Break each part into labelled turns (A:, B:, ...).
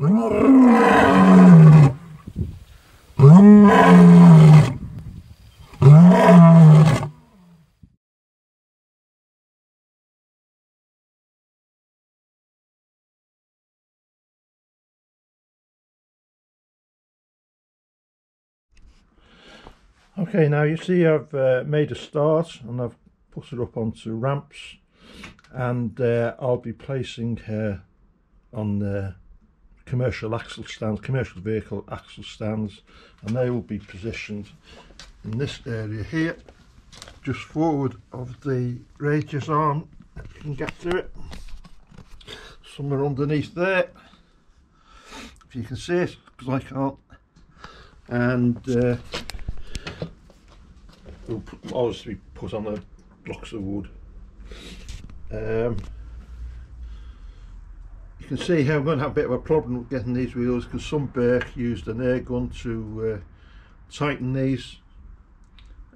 A: Okay, now you see I've made a start and I've put it up onto ramps, and I'll be placing her on the commercial axle stands, commercial vehicle axle stands, and they will be positioned in this area here, just forward of the radius arm, if you can get to it, somewhere underneath there, if you can see it, because I can't. And will obviously be put on the blocks of wood. You can see how I'm going to have a bit of a problem with getting these wheels, because some Burke used an air gun to tighten these,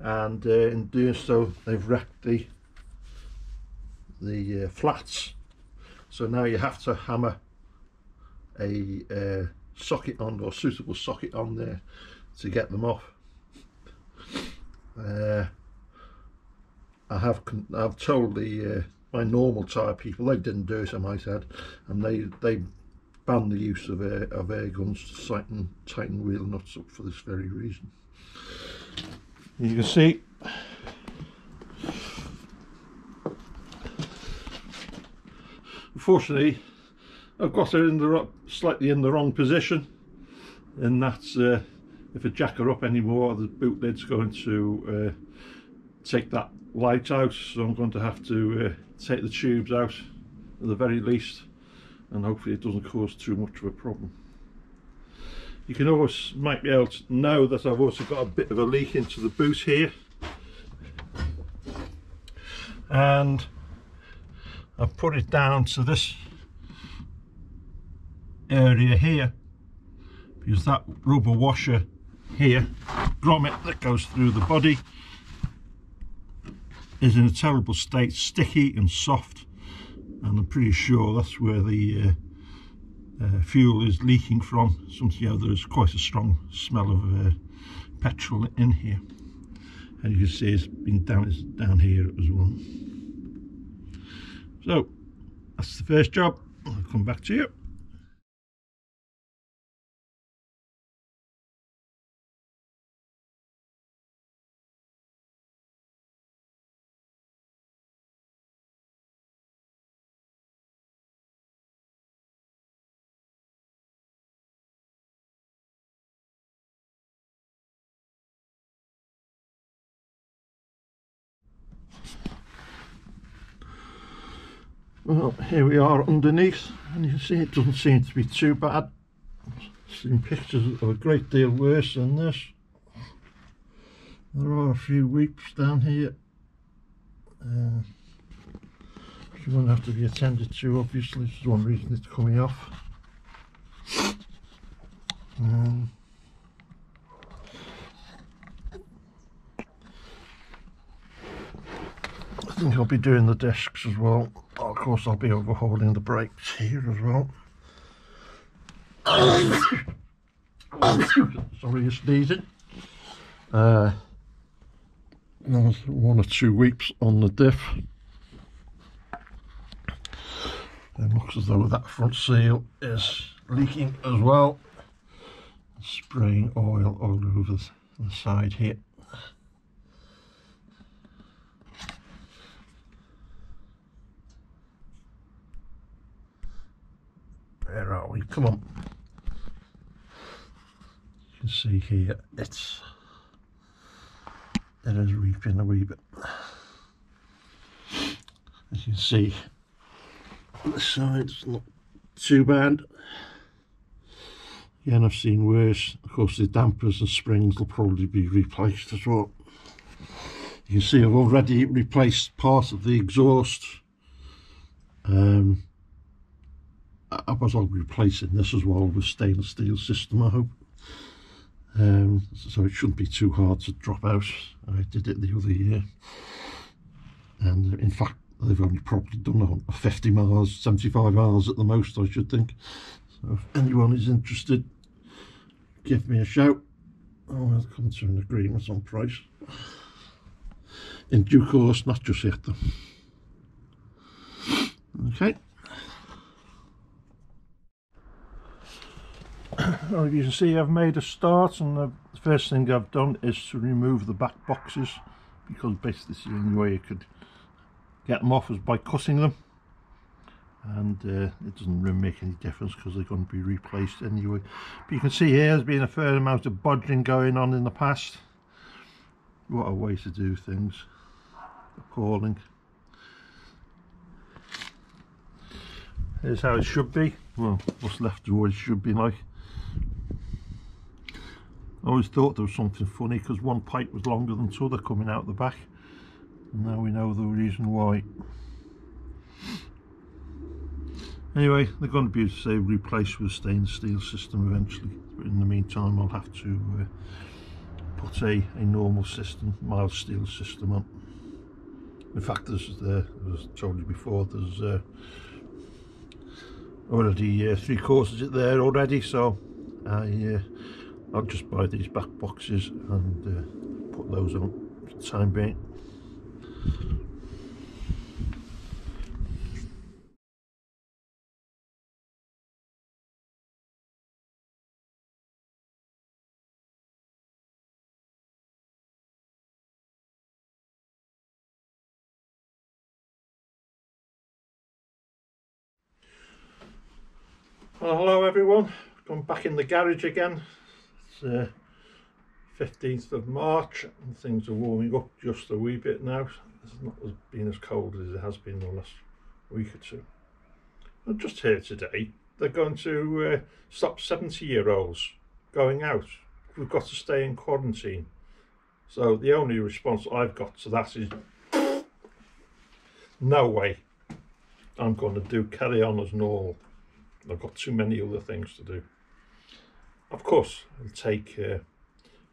A: and in doing so they've wrecked the flats. So now you have to hammer a socket on, or suitable socket on there, to get them off. I've told my normal tyre people, they didn't do it, I might add, and they banned the use of air guns to tighten wheel nuts up for this very reason. You can see unfortunately I've got her in slightly in the wrong position, and that's if I jack her up anymore, the boot lid's going to take that light out, so I'm going to have to take the tubes out at the very least, and hopefully it doesn't cause too much of a problem. You can always might be able to know that I've also got a bit of a leak into the boot here, and I've put it down to this area here, because that rubber washer here, grommet that goes through the body, is in a terrible state, sticky and soft, and I'm pretty sure that's where the fuel is leaking from. There's quite a strong smell of petrol in here, and you can see it's been down here as well. So that's the first job. I'll come back to you. Well, here we are underneath, and you can see it doesn't seem to be too bad. I've seen pictures of a great deal worse than this. There are a few weeps down here, which are going to have to be attended to, obviously. This is one reason it's coming off. I think I'll be doing the discs as well. Of course, I'll be overhauling the brakes here as well. Sorry, you're sneezing. There's 1 or 2 weeps on the diff. It looks as though that front seal is leaking as well. Spraying oil all over the side here. Where are we? Come on. You can see here it is reaping a wee bit. As you can see, the side's not too bad. Again, I've seen worse. Of course, the dampers and springs will probably be replaced as well. You can see I've already replaced part of the exhaust. I was I'll be replacing this as well with stainless steel system, I hope. So it shouldn't be too hard to drop out. I did it the other year, and in fact they've only probably done 50 miles, 75 miles at the most, I should think. So if anyone is interested, give me a shout. I'll come to an agreement on price in due course, not just yet though. Okay. Well, you can see I've made a start, and the first thing I've done is to remove the back boxes, because basically this is the only way you could get them off is by cutting them, and it doesn't really make any difference because they're going to be replaced anyway. But you can see here there's been a fair amount of bodging going on in the past. What a way to do things. Appalling. Here's how it should be. Well, what's left of what it should be like. I always thought there was something funny because one pipe was longer than the other coming out the back. And now we know the reason why. Anyway, they're going to be, say, replaced with a stainless steel system eventually. But in the meantime, I'll have to put a normal system, mild steel system on. In fact, there's, as I told you before, there's already 3 courses there already, so I'll just buy these back boxes and put those on for the time being. Well, hello everyone, I'm back in the garage again. It's 15th of March and things are warming up just a wee bit now. It's not been as cold as it has been the last week or two. I'm just here today. They're going to stop 70-year-olds going out. We've got to stay in quarantine. So the only response I've got to that is no way. I'm going to carry on as normal. I've got too many other things to do. Of course, I'll take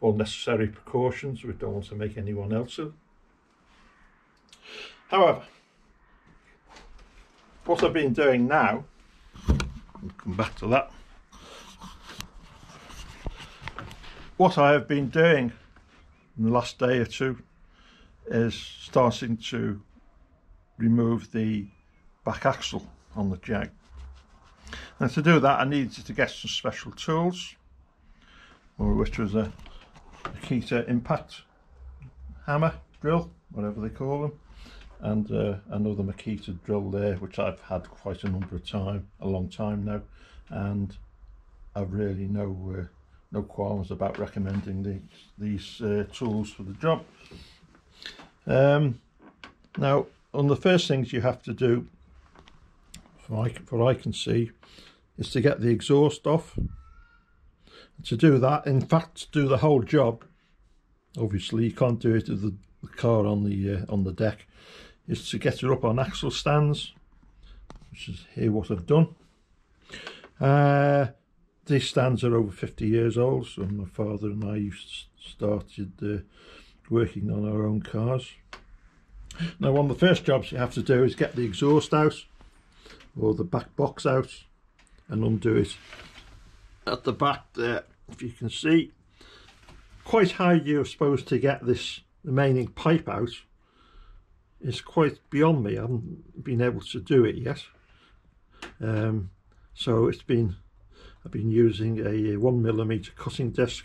A: all necessary precautions. We don't want to make anyone else ill. However, what I've been doing now, I'll come back to that. What I have been doing in the last day or two is starting to remove the back axle on the Jag. And to do that I needed to get some special tools, which was a Makita impact hammer, drill, whatever they call them, and another Makita drill there, which I've had quite a number of time, a long time now, and I've really no qualms about recommending these tools for the job. Now, one of the first things you have to do, from what I can see, is to get the exhaust off. To do that, in fact, to do the whole job, obviously you can't do it with the car on the deck, is to get it up on axle stands, which is here what I've done. These stands are over 50 years old, so my father and I started working on our own cars. Now, one of the first jobs you have to do is get the exhaust out, or the back box out, and undo it. At the back there, if you can see, quite how you're supposed to get this remaining pipe out is quite beyond me. I haven't been able to do it yet. So I've been using a 1mm cutting disc,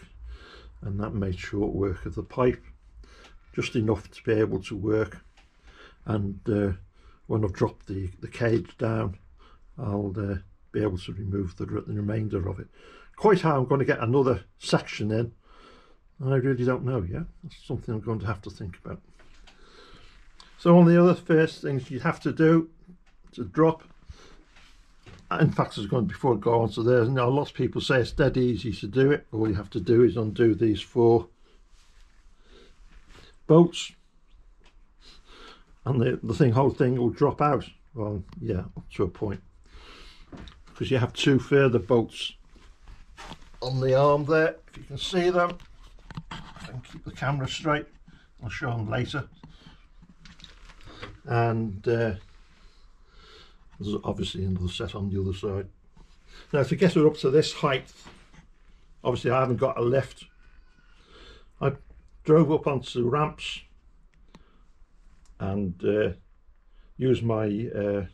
A: and that made short work of the pipe, just enough to be able to work. And when I've dropped the cage down, I'll be able to remove the remainder of it. Quite how I'm going to get another section in, I really don't know yet. That's something I'm going to have to think about. So one of the other first things you have to do to drop, in fact, before I go on to there, now lots of people say it's dead easy to do it. All you have to do is undo these 4 bolts, and the whole thing will drop out. Well, yeah, up to a point, because you have 2 further bolts on the arm there, if you can see them. And keep the camera straight, I'll show them later. And there's obviously another set on the other side. Now to get it up to this height, obviously I haven't got a lift. I drove up onto ramps and used my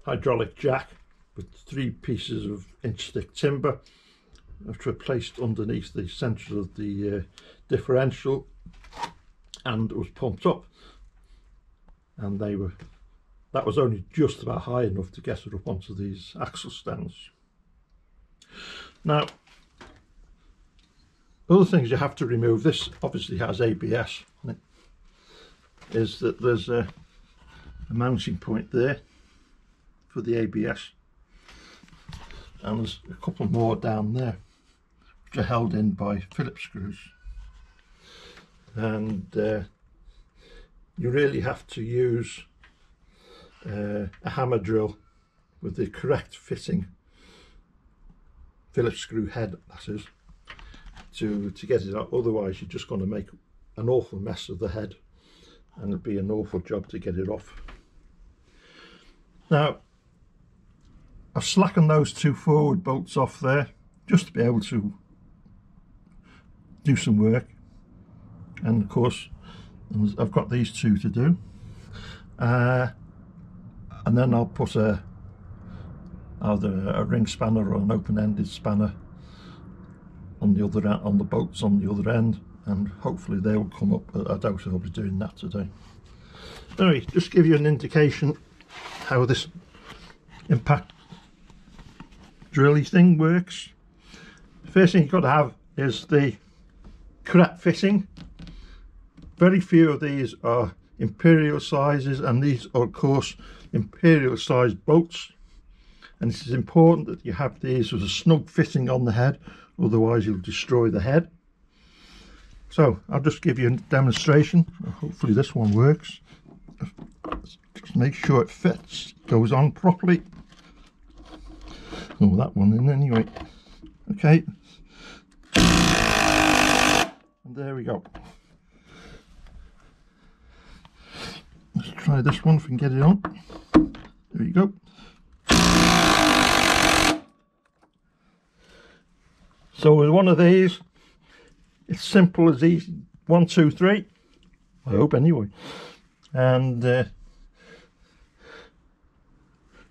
A: hydraulic jack with 3 pieces of inch thick timber, which were placed underneath the centre of the differential, and it was pumped up, and that was only just about high enough to get it up onto these axle stands. Now, other things you have to remove, this obviously has ABS on it, is that there's a mounting point there for the ABS, and there's a couple more down there which are held in by Phillips screws, and you really have to use a hammer drill with the correct fitting Phillips screw head, that is, to get it out. Otherwise you're just going to make an awful mess of the head, and it'd be an awful job to get it off. Now I've slackened those 2 forward bolts off there just to be able to do some work, and of course I've got these 2 to do, and then I'll put either a ring spanner or an open-ended spanner on the other end, on the bolts on the other end, and hopefully they will come up. I doubt I'll be doing that today. Anyway, just give you an indication how this impact drilly thing works. The first thing you've got to have is the correct fitting. Very few of these are imperial sizes, and these are of course imperial sized bolts, and it is important that you have these with a snug fitting on the head, otherwise you'll destroy the head. So I'll just give you a demonstration. Hopefully this one works. Just make sure it fits, goes on properly. Oh, that one in anyway. Okay, and there we go. Let's try this one if we can get it on. There you go. So with one of these, it's simple as easy. 1, 2, 3. I hope anyway. And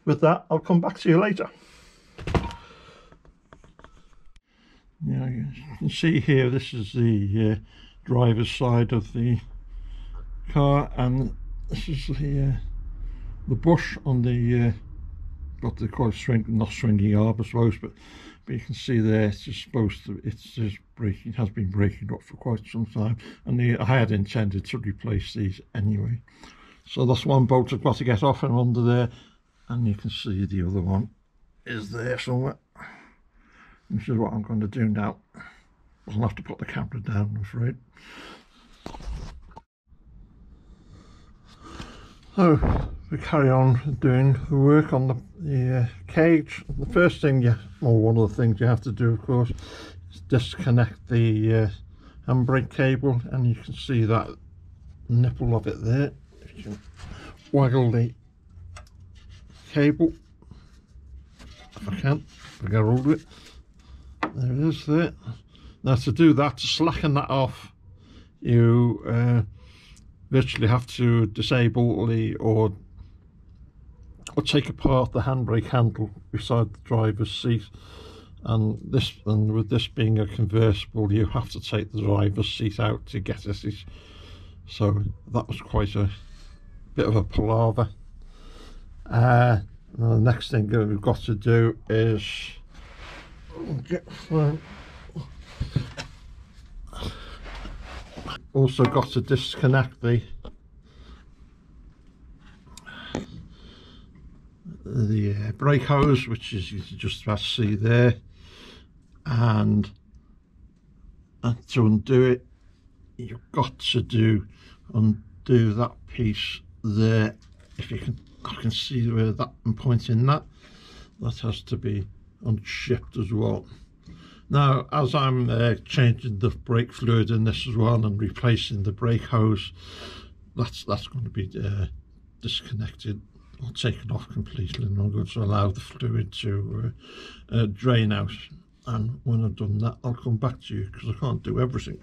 A: with that, I'll come back to you later. Now you can see here, this is the driver's side of the car, and this is the bush on the what they call not stringy arm, I suppose, but you can see there it's just supposed to, it's just breaking, has been breaking up for quite some time, and I had intended to replace these anyway. So that's one bolt I've got to get off and under there, and you can see the other one is there somewhere. This is what I'm going to do now. I'll have to put the camera down, I'm afraid. So we carry on doing the work on the cage. The first thing one of the things you have to do, of course, is disconnect the handbrake cable, and you can see that nipple of it there. If you can waggle the cable, if I can, if I get hold of it. There it is there. Now to do that, to slacken that off, you virtually have to disable or take apart the handbrake handle beside the driver's seat, and with this being a convertible, you have to take the driver's seat out to get it. So that was quite a bit of a palaver. Now the next thing we've got to do is also got to disconnect the brake hose, which is you can just about see there, and to undo it you've got to undo that piece there. If you can, I can see where that I'm pointing, that has to be unshipped as well. Now as I'm changing the brake fluid in this as well and replacing the brake hose, that's going to be disconnected I'll take it off completely, and I'm going to allow the fluid to drain out. And when I've done that, I'll come back to you, because I can't do everything.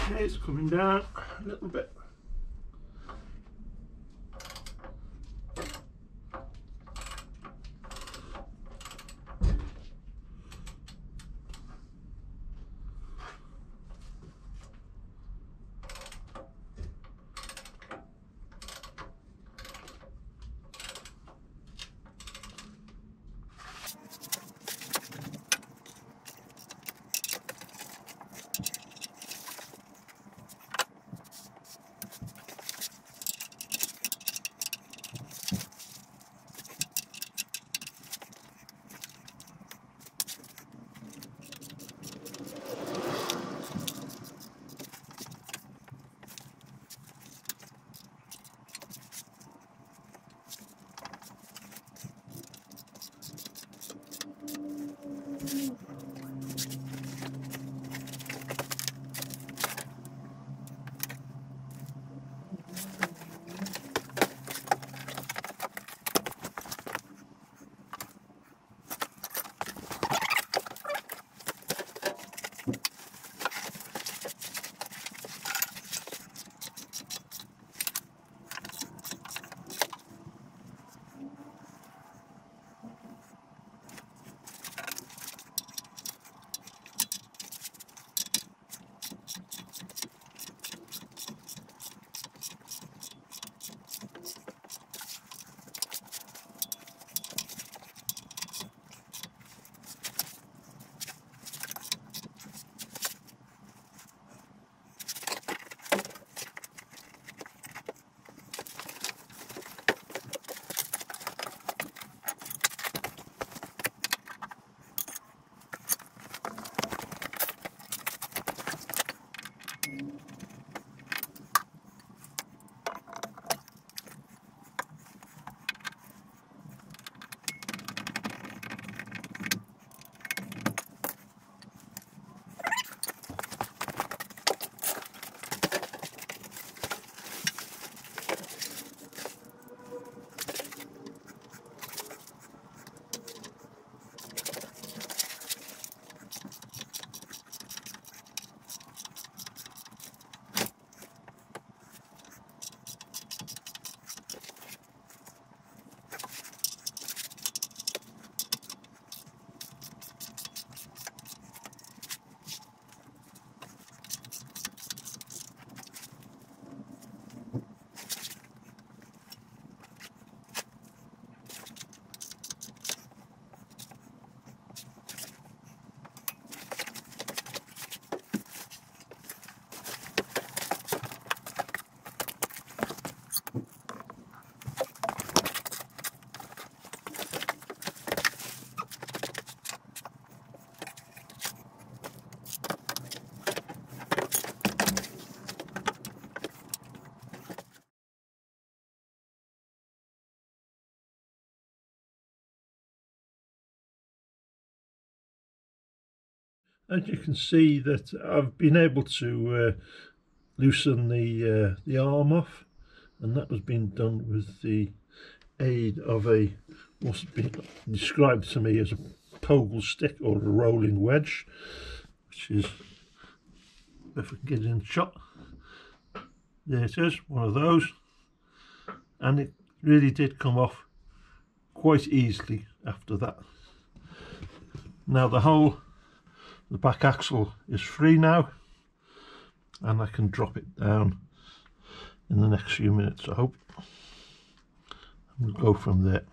A: Okay, it's coming down a little bit. As you can see, that I've been able to loosen the arm off, and that has been done with the aid of what's been described to me as a poggle stick or a rolling wedge, which is, if I can get it in shot, there it is, one of those. and it really did come off quite easily after that. Now the back axle is free now, and I can drop it down in the next few minutes, I hope. We'll go from there.